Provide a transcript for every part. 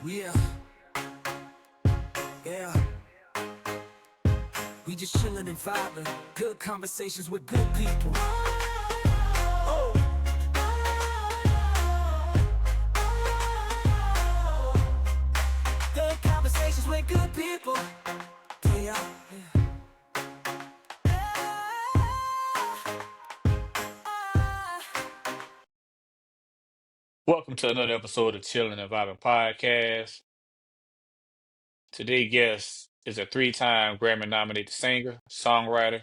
Yeah, yeah. We just chillin' and vibing. Good conversations with good people. Oh, good conversations with good people. Yeah, yeah. Welcome to another episode of Chilling and Vibing Podcast. Today's guest is a three-time Grammy-nominated singer, songwriter,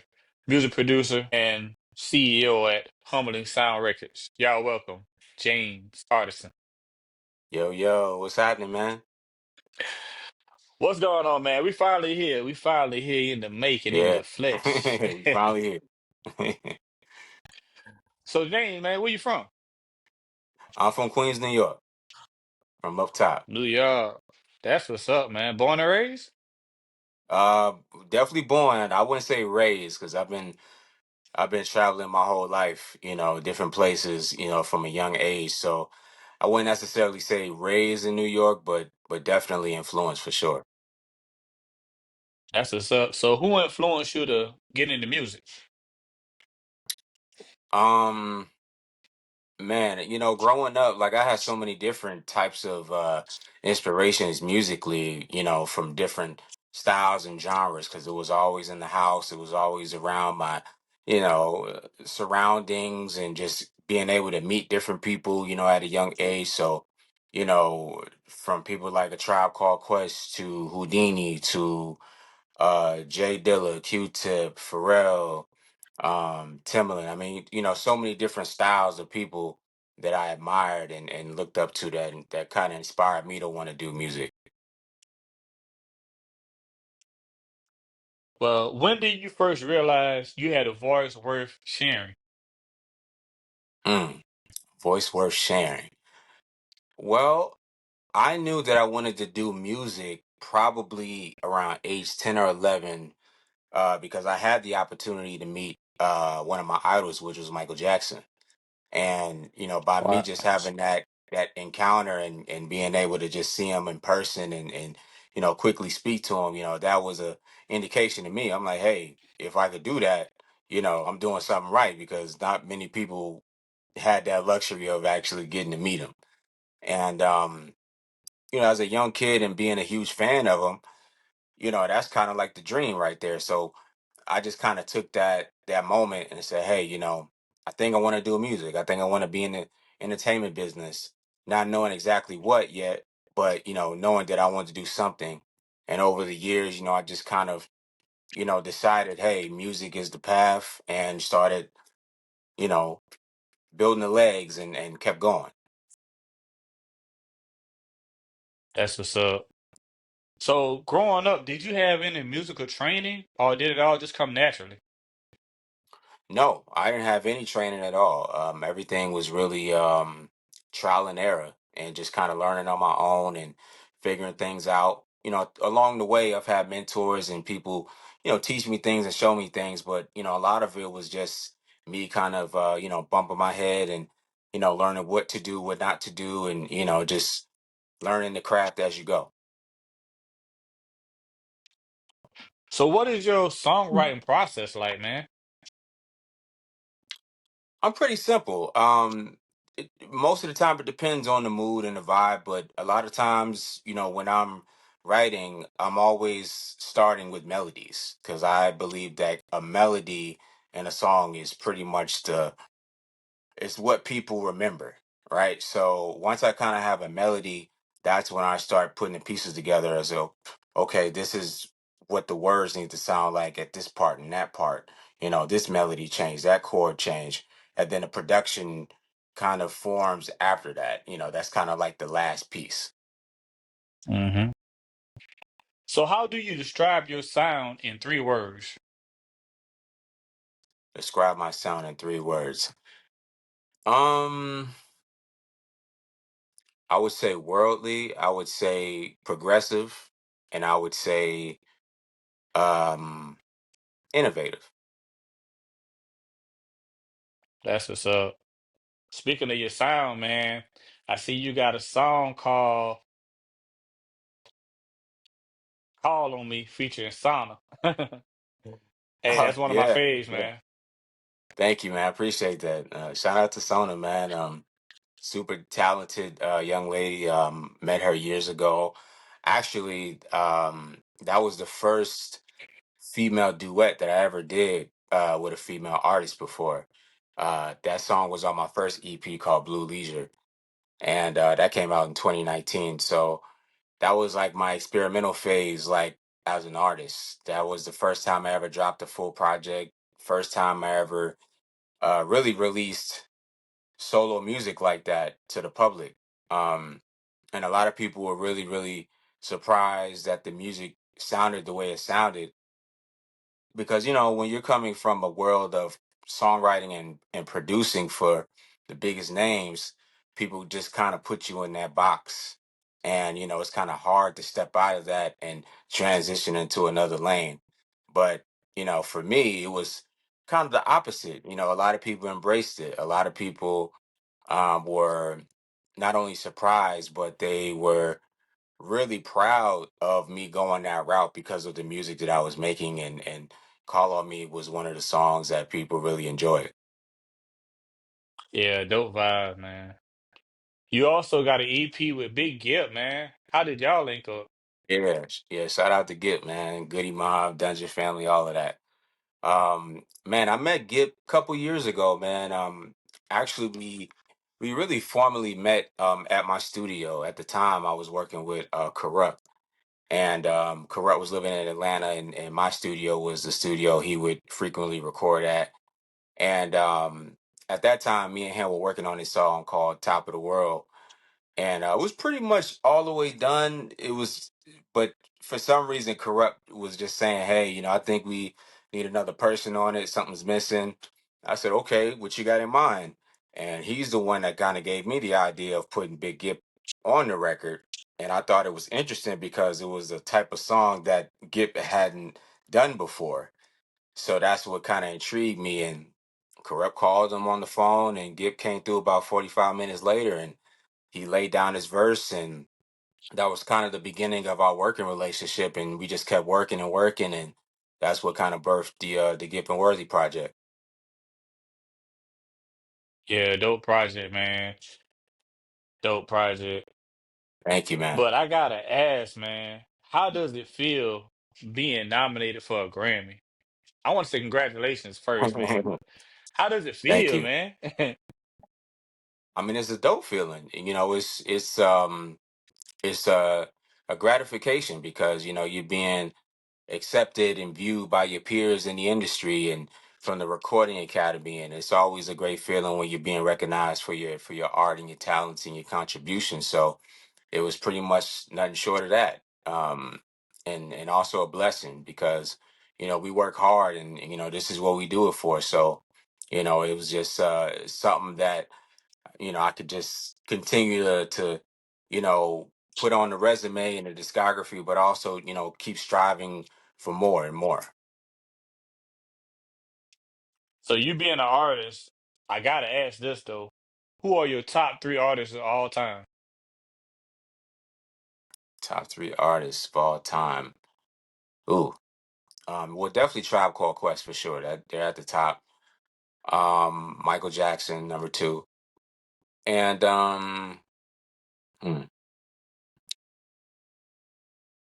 music producer, and CEO at Humbling Sound Records. Y'all welcome, James Artissen. Yo, yo, what's happening, man? What's going on, man? We finally here. We finally here in the making, in Yeah, the flesh. we finally here. So, James, man, where you from? I'm from Queens, New York, from up top. New York. That's what's up, man. Born and raised? Uh, Definitely born. I wouldn't say raised because I've been traveling my whole life, different places, from a young age. So I wouldn't necessarily say raised in New York, but definitely influenced for sure. That's what's up. So, who influenced you to get into music? Um, Man, growing up, like I had so many different types of inspirations musically, from different styles and genres because it was always in the house, it was always around my, surroundings and just being able to meet different people, at a young age. So, from people like a Tribe Called Quest to Houdini to Jay Dilla, Q-Tip, Pharrell, Timbaland. I mean, so many different styles of people that I admired and looked up to that kind of inspired me to want to do music. Well, when did you first realize you had a voice worth sharing? Mm, Voice worth sharing. Well, I knew that I wanted to do music probably around age 10 or 11 because I had the opportunity to meet one of my idols, which was Michael Jackson. And by me Wow. just having that encounter and being able to just see him in person and quickly speak to him, that was a indication to me. I'm like, hey, if I could do that, I'm doing something right because not many people had that luxury of actually getting to meet him. And as a young kid and being a huge fan of him, that's kind of like the dream right there. So I just kind of took that moment and said, hey, I think I want to do music. I think I want to be in the entertainment business, not knowing exactly what yet, but knowing that I wanted to do something. And over the years, I just kind of, decided, hey, music is the path, and started, you know, building the legs and kept going. That's what's up. So, growing up, did you have any musical training or did it all just come naturally? No, I didn't have any training at all. Everything was really trial and error and just kind of learning on my own and figuring things out. Along the way, I've had mentors and people, teach me things and show me things, but, a lot of it was just me kind of, bumping my head and, learning what to do, what not to do, and, just learning the craft as you go. So, what is your songwriting process like, man? I'm pretty simple. Most of the time, it depends on the mood and the vibe, but a lot of times, when I'm writing, I'm always starting with melodies because I believe that a melody in a song is pretty much it's what people remember, right? So once I kind of have a melody, that's when I start putting the pieces together as okay, this is what the words need to sound like at this part and that part. This melody change, that chord change, and then the production kind of forms after that. That's kind of like the last piece. Hmm. So, how do you describe your sound in 3 words? Describe my sound in 3 words. Um, I would say worldly, I would say progressive, and I would say um innovative. That's what's up. Speaking of your sound, man, I see you got a song called Call on Me featuring Sauna. Hey, that's one of my Yeah, faves, yeah. man. Thank you, man. I appreciate that. Shout out to Sona, man. Super talented young lady. Met her years ago. Actually, that was the first female duet that I ever did with a female artist before. That song was on my first EP called Blue Leisure, and that came out in 2019. So that was like my experimental phase, like as an artist. That was the first time I ever dropped a full project. First time I ever really released solo music like that to the public. Um, and a lot of people were really, really surprised that the music sounded the way it sounded because when you're coming from a world of songwriting and producing for the biggest names, people just kind of put you in that box, and it's kind of hard to step out of that and transition into another lane. But for me, it was kind of the opposite. A lot of people embraced it. A lot of people were not only surprised, but they were really proud of me going that route because of the music that I was making, and Call on Me was one of the songs that people really enjoyed. Yeah, dope vibe, man. You also got an EP with Big Gip, man. How did y'all link up? Yeah, yeah, shout out to Gip, man, Goody Mob, Dungeon Family, all of that. Man, I met Gip a couple years ago, man. Actually we really formally met at my studio. At the time I was working with Corrupt, and Corrupt was living in Atlanta, and my studio was the studio he would frequently record at. And at that time, me and him were working on this song called "Top of the World," and it was pretty much all the way done. But for some reason, Corrupt was just saying, "Hey, I think we need another person on it. Something's missing." I said, "Okay, what you got in mind?" And he's the one that kind of gave me the idea of putting Big Gip on the record. And I thought it was interesting because it was a type of song that Gip hadn't done before. So that's what kind of intrigued me. And Corrupt called him on the phone, and Gip came through about 45 minutes later, and he laid down his verse, and that was kind of the beginning of our working relationship. And we just kept working and working, and that's what kind of birthed the Gip and Worthy project. Yeah, dope project, man. Dope project. Thank you, man. But I gotta ask, man, how does it feel being nominated for a Grammy? I want to say congratulations first, man, but how does it Thank feel, you. man? I mean, it's a dope feeling. It's a gratification because you're being accepted and viewed by your peers in the industry and from the recording academy, and it's always a great feeling when you're being recognized for your art and your talents and your contributions. So it was pretty much nothing short of that, and also a blessing because we work hard, and this is what we do it for. So it was just something that I could just continue to put on the resume and the discography, but also keep striving for more and more. So you being an artist, I gotta ask this though. Who are your top three artists of all time? Top three artists of all time. Ooh, well, definitely Tribe Called Quest for sure. That they're at the top. Michael Jackson, number two, and hmm,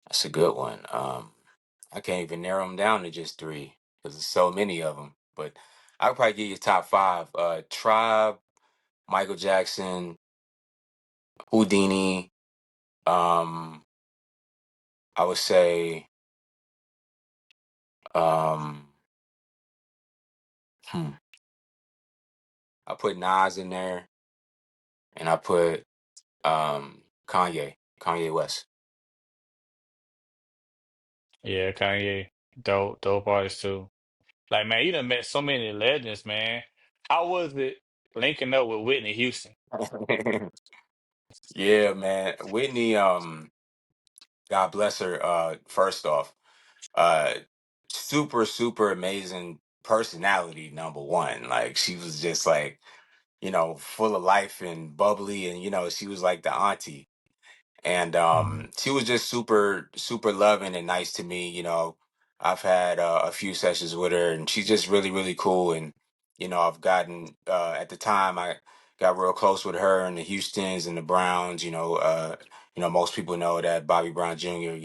that's a good one. I can't even narrow them down to just three because there's so many of them. But I'll probably give you top five. Tribe, Michael Jackson, Houdini. Um, I would say, um, hmm, I put Nas in there, and I put Kanye West. Yeah, Kanye. Dope artist too. Like, man, you done met so many legends, man. How was it linking up with Whitney Houston? Yeah, man. Whitney, God bless her. First off, uh, super, super amazing personality. Number one, like she was just like full of life and bubbly, and she was like the auntie. And Mhm. she was just super super loving and nice to me. I've had a few sessions with her, and she's just really really cool. And I've gotten at the time I got real close with her and the Houstons and the Browns. Most people know that Bobby Brown Jr.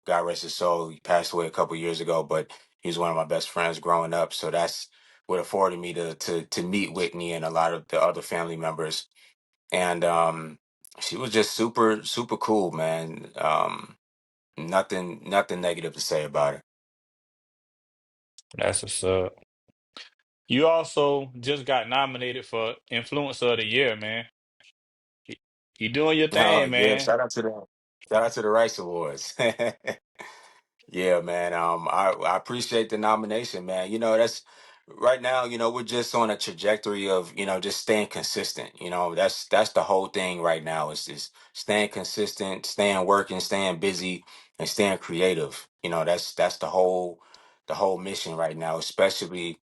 God rest his soul, he passed away a couple years ago, but he was one of my best friends growing up. So that's what afforded me to meet Whitney and a lot of the other family members. And she was just super super cool, man. Nothing negative to say about her. That's what's up. You also just got nominated for Influencer of the Year, man. You you doing your Oh thing, yeah, man. shout out to the Rice Awards. Yeah, man. I appreciate the nomination, man. That's right now. We're just on a trajectory of just staying consistent. That's the whole thing right now. Is just staying consistent, staying working, staying busy, and staying creative. That's the whole mission right now, especially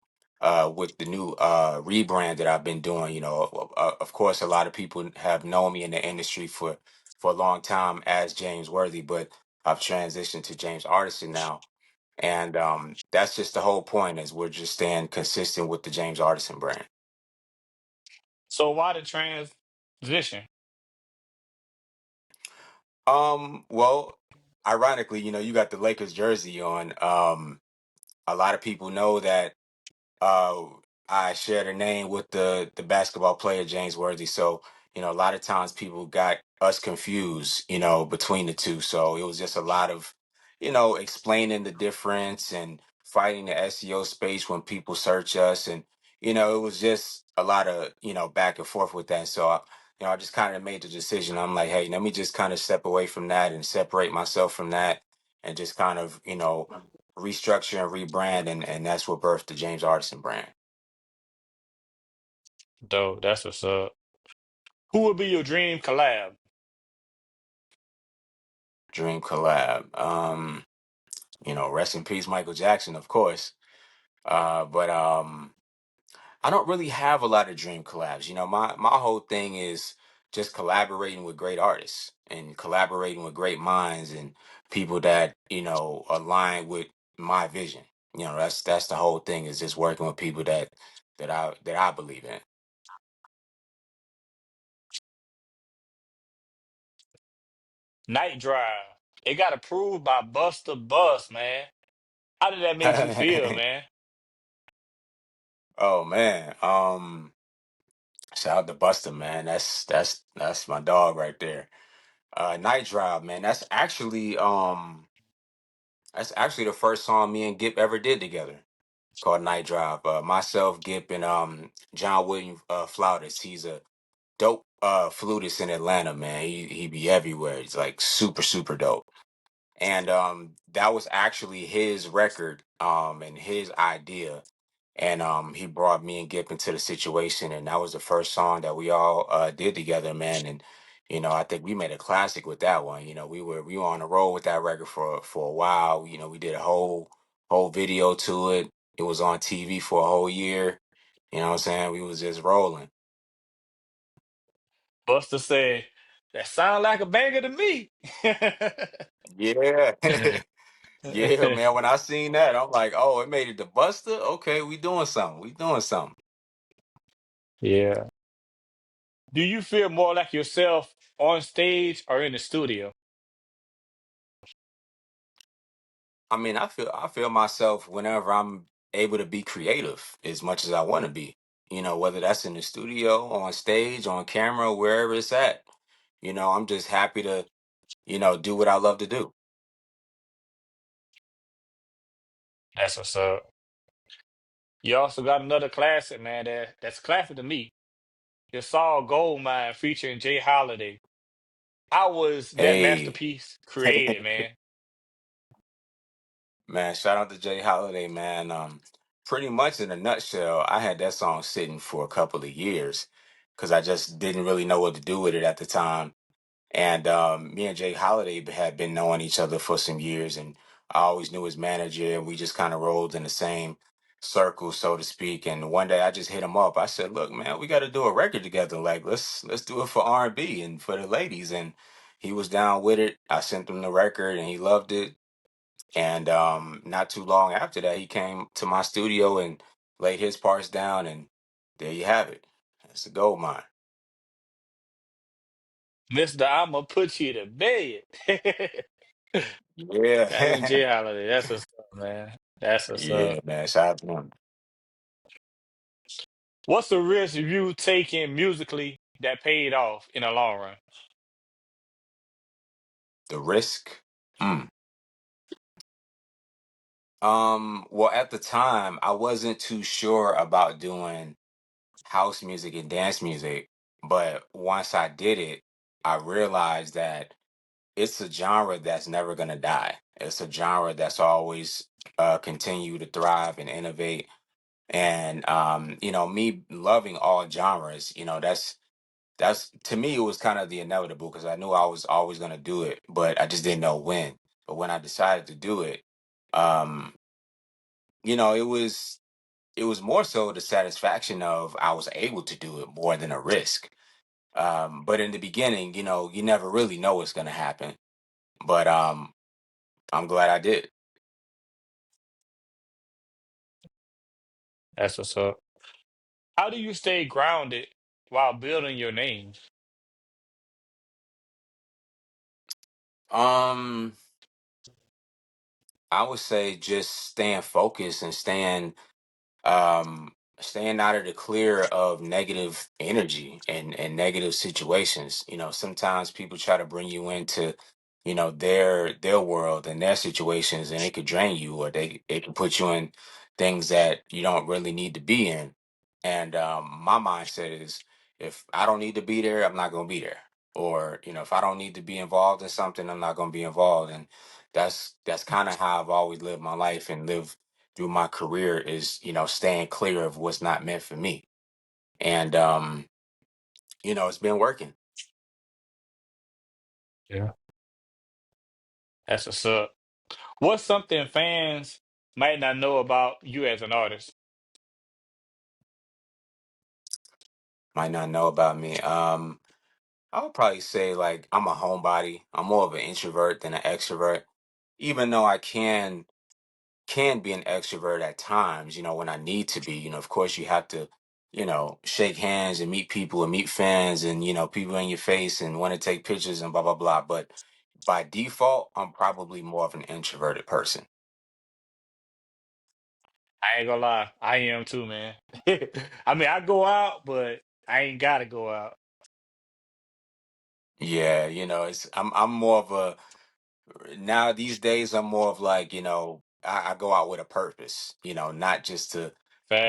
with the new rebrand that I've been doing. Of course, a lot of people have known me in the industry for a long time as James Worthy, but I've transitioned to James Artissen now, and that's just the whole point. Is we're just staying consistent with the James Artissen brand. So why the transition? Well, ironically, you got the Lakers jersey on. A lot of people know that uh, I shared a name with the basketball player James Worthy. So, a lot of times people got us confused, between the two. So it was just a lot of, explaining the difference and fighting the SEO space when people search us. And, it was just a lot of, back and forth with that. So, I just kind of made the decision. I'm like, hey, let me just kind of step away from that and separate myself from that and just kind of, restructure and rebrand, and that's what birthed the James Artisan brand. Dope, that's what's up. Who would be your dream collab? Dream collab. Rest in peace, Michael Jackson, of course. But I don't really have a lot of dream collabs. My whole thing is just collaborating with great artists and collaborating with great minds and people that align with my vision. That's the whole thing, is just working with people that I believe in. Night Drive. It got approved by Buster Bus, man. How did that make you feel, man? Oh man. Shout out to Buster, man. That's my dog right there. Night Drive, man. That's actually the first song me and Gip ever did together. It's called Night Drive. Myself, Gip, and John William flautist. He's a dope flutist in Atlanta, man. He be everywhere. He's like super super dope. And that was actually his record and his idea. And he brought me and Gip into the situation, and that was the first song that we all did together, man. And I think we made a classic with that one. We were on the road with that record for a while. We did a whole video to it. It was on TV for a whole year. You know what I'm saying? We was just rolling. Buster said, that sound like a banger to me. Yeah. Yeah, man. When I seen that, I'm like, oh, it made it to Buster? Okay, we doing something. We doing something. Yeah. Do you feel more like yourself on stage or in the studio? I mean, I feel myself whenever I'm able to be creative as much as I want to be. Whether that's in the studio, on stage, on camera, wherever it's at. I'm just happy to, do what I love to do. That's what's up. You also got another classic, man. That's classic to me. Your song Goldmine featuring Jay Holiday. How was that Hey. masterpiece created, man? Man, shout out to Jay Holiday, man. Pretty much in a nutshell, I had that song sitting for a couple of years because I just didn't really know what to do with it at the time. And me and Jay Holiday had been knowing each other for some years, and I always knew his manager, and we just kind of rolled in the same circle, so to speak. And one day I just hit him up. I said, "Look, man, we got to do a record together. Like, let's do it for R&B and for the ladies." And he was down with it. I sent him the record and he loved it. And not too long after that, he came to my studio and laid his parts down, and there you have it. It's a gold mine. Mister, I'ma put you to bed. That was Yeah. J Holiday. That's what's up, man. That's what's Yeah, up. man. Shout out to him. What's the risk you taking musically that paid off in the long run? The risk. Mm. Well, at the time, I wasn't too sure about doing house music and dance music, but once I did it, I realized that it's a genre that's never gonna die. It's a genre that's always continue to thrive and innovate. And me loving all genres, that's to me it was kind of the inevitable because I knew I was always gonna do it, but I just didn't know when. But when I decided to do it, um, it was more so the satisfaction of I was able to do it more than a risk. But in the beginning, you never really know what's gonna happen. But I'm glad I did. That's what's up. How do you stay grounded while building your name? Um, I would say just staying focused and staying out of the clear of negative energy and negative situations. Sometimes people try to bring you into, their world and their situations, and it could drain you, or they can put you in things that you don't really need to be in. And my mindset is, if I don't need to be there, I'm not going to be there. Or if I don't need to be involved in something, I'm not going to be involved. And that's kind of how I've always lived my life and lived through my career, is staying clear of what's not meant for me. And it's been working. Yeah. That's what's up. What's something fans might not know about you as an artist? Might not know about me. I would probably say, like, I'm a homebody. I'm more of an introvert than an extrovert, even though I can be an extrovert at times, when I need to be. Of course you have to, shake hands and meet people and meet fans and, people in your face and want to take pictures and blah blah blah. But by default, I'm probably more of an introverted person. I ain't gonna lie, I am too, man. I mean, I go out, but I ain't gotta go out. Yeah, I'm more of a now these days I'm more of like, I go out with a purpose, not just to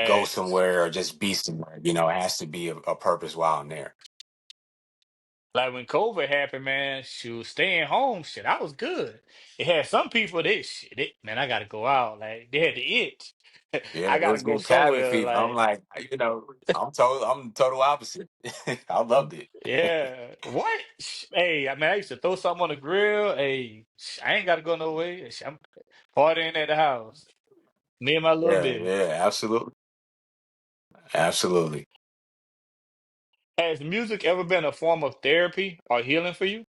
go Facts. somewhere or just be somewhere. It has to be a purpose while I'm there. Like when COVID happened, man, shoot, staying home, shit, I was good. It had some people that shit, man, I gotta go out. Like they had the itch. Yeah, I it gotta was go getting cabin somewhere. fever. I'm Like, like, I'm the total opposite. I loved it. yeah, what? Hey, I mean, I used to throw something on the grill. Hey, I ain't gotta go no way. I'm partying at the house. Me and my little Yeah, bitty. yeah, absolutely. Absolutely. Has music ever been a form of therapy or healing for you?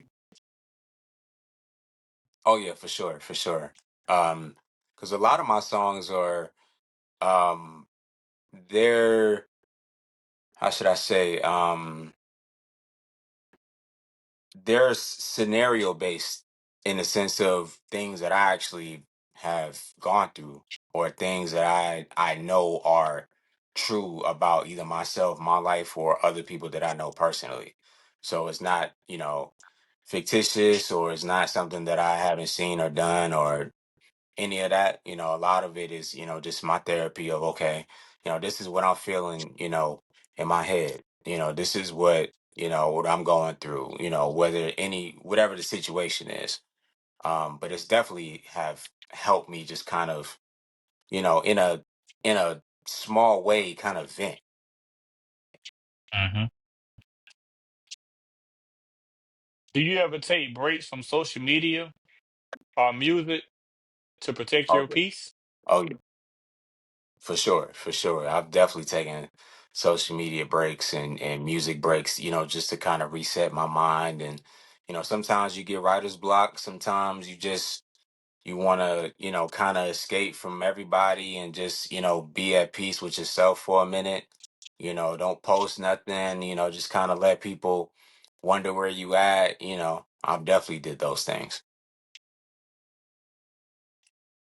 Oh yeah, for sure, for sure. Um, because a lot of my songs are um they're, how should I say, they're scenario based in the sense of things that I actually have gone through, or things that I know are true about either myself, my life, or other people that I know personally. So it's not, fictitious, or it's not something that I haven't seen or done or any of that. A lot of it is, just my therapy of, okay, this is what I'm feeling, in my head. This is what I'm going through, whatever the situation is. But it's definitely have helped me just kind of, in a small way, kind of vent. Hmm. Do you ever take breaks from social media or music to protect Oh your yeah. peace? Oh yeah. For sure, for sure. I've definitely taken social media breaks and music breaks, just to kind of reset my mind and, Sometimes you get writer's block. Sometimes you want to, kind of escape from everybody and just, be at peace with yourself for a minute. Don't post nothing, just kind of let people wonder where you at. I've definitely did those things.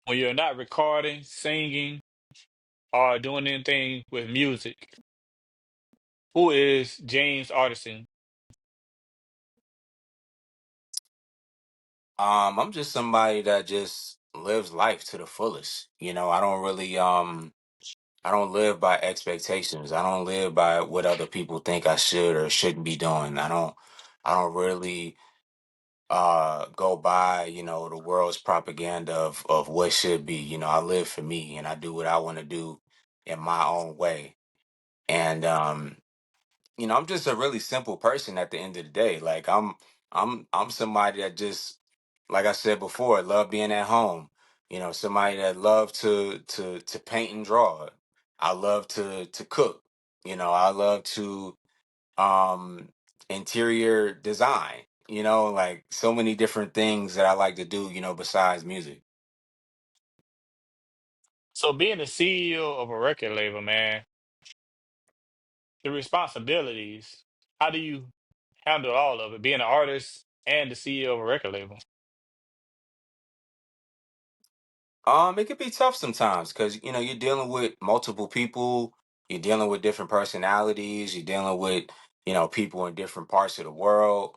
When you're not recording, singing, or doing anything with music, who is James Artissen? I'm just somebody that just lives life to the fullest. I don't really I don't live by expectations. I don't live by what other people think I should or shouldn't be doing. I don't really go by, the world's propaganda of what should be. I live for me and I do what I want to do in my own way. And I'm just a really simple person at the end of the day. Like I'm somebody that just, like I said before, love being at home. Somebody that love to paint and draw. I love to cook. I love to um interior design. Like so many different things that I like to do, besides music. So being the CEO of a record label, man, the responsibilities, how do you handle all of it? Being an artist and the CEO of a record label. It could be tough sometimes because you're dealing with multiple people, you're dealing with different personalities, you're dealing with people in different parts of the world.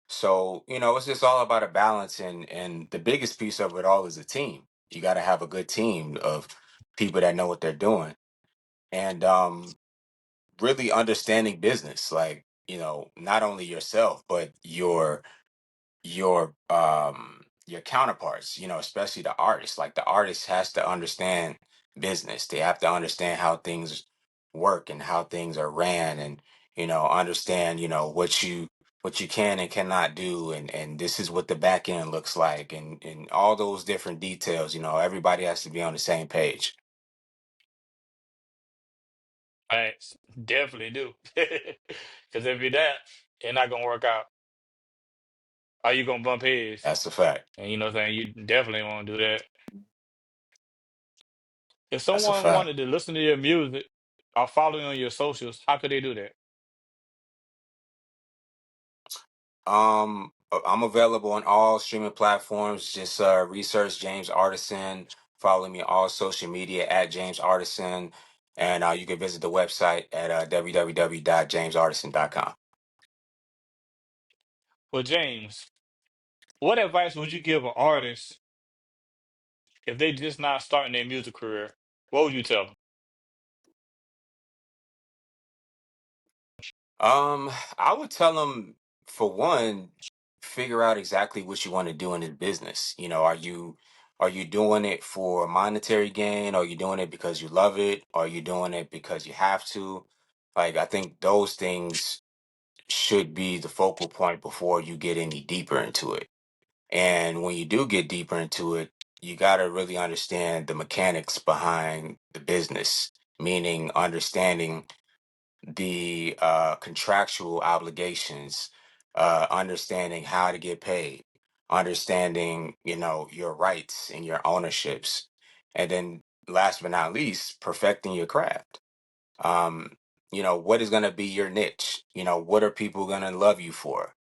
So it's just all about a balance, and the biggest piece of it all is a team. You got to have a good team of people that know what they're doing, and really understanding business, like not only yourself but your counterparts, especially the artist. Like the artist has to understand business. They have to understand how things work and how things are ran, and understand what you can and cannot do, and this is what the back end looks like, and all those different details. Everybody has to be on the same page. Thanks. Definitely do. Because if you're that, it's not gonna work out. Are you gonna bump heads? That's a fact. And you know what I'm saying? You definitely want to do that. If That's a someone fact. wanted to listen to your music or follow you on your socials, how could they do that? I'm available on all streaming platforms. Just research James Artisan. Follow me on all social media at James Artisan, and you can visit the website at www.jamesartisan.com. Well, James, what advice would you give an artist if they just not starting their music career? What would you tell them? Um, I would tell them, for one, figure out exactly what you want to do in this business. Are you doing it for monetary gain? Are you doing it because you love it? Are you doing it because you have to? Like, I think those things should be the focal point before you get any deeper into it. And when you do get deeper into it, you got to really understand the mechanics behind the business, meaning understanding the contractual obligations, understanding how to get paid, understanding, your rights and your ownerships. And then last but not least, perfecting your craft. Um, what is going to be your niche? What are people going to love you for?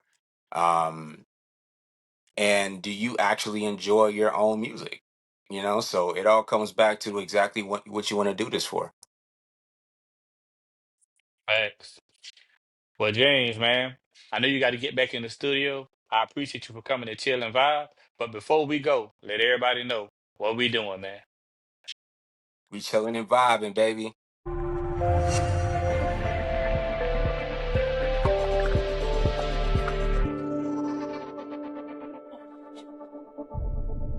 Um, and do you actually enjoy your own music? So it all comes back to exactly what you want to do this for. Facts. Well, James, man, I know you got to get back in the studio. I appreciate you for coming to chill and vibe. But before we go, let everybody know what we doing, man. We chilling and vibing, baby.